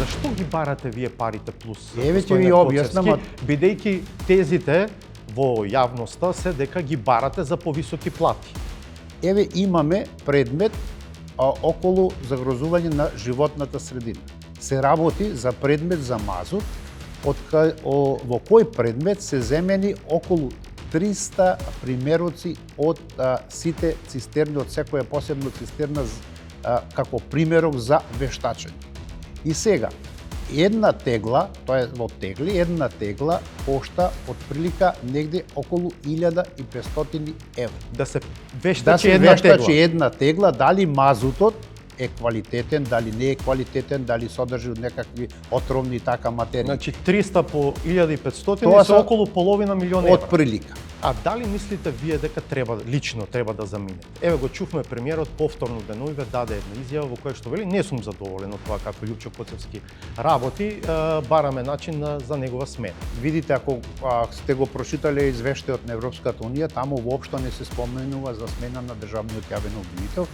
Зашто ги барате вие парите плюс? Еве ќе ви објаснам, бидејќи тезите во јавноста се дека ги барате за повисоки плати. Еве имаме предмет околу загрозување на животната средина. Се работи за предмет за мазут, во кој предмет се земени околу 300 примероци од сите цистерни, од секоја посебна цистерна како примерок за вештачење. И сега, една тегла, тоа е во тегли, една тегла кошта отприлика негде околу 1500 евро. Да се вештачи една тегла. Една тегла, дали мазутот е квалитетен, дали не е квалитетен, дали содржи некакви отровни така материи. Значи 300 по 1500 е околу половина милион евро. Отприлика. А дали мислите вие дека лично треба да заминете? Еве го чувме премиерот повторно денуиве даде една изјава во која што вели не сум задоволен од тоа како Лјупчо Коцевски работи, бараме начин за негова смена. Видите, ако сте го прочитале извештајот на Европската унија, таму воопшто не се споменува за смена на државниот јавен обвинител.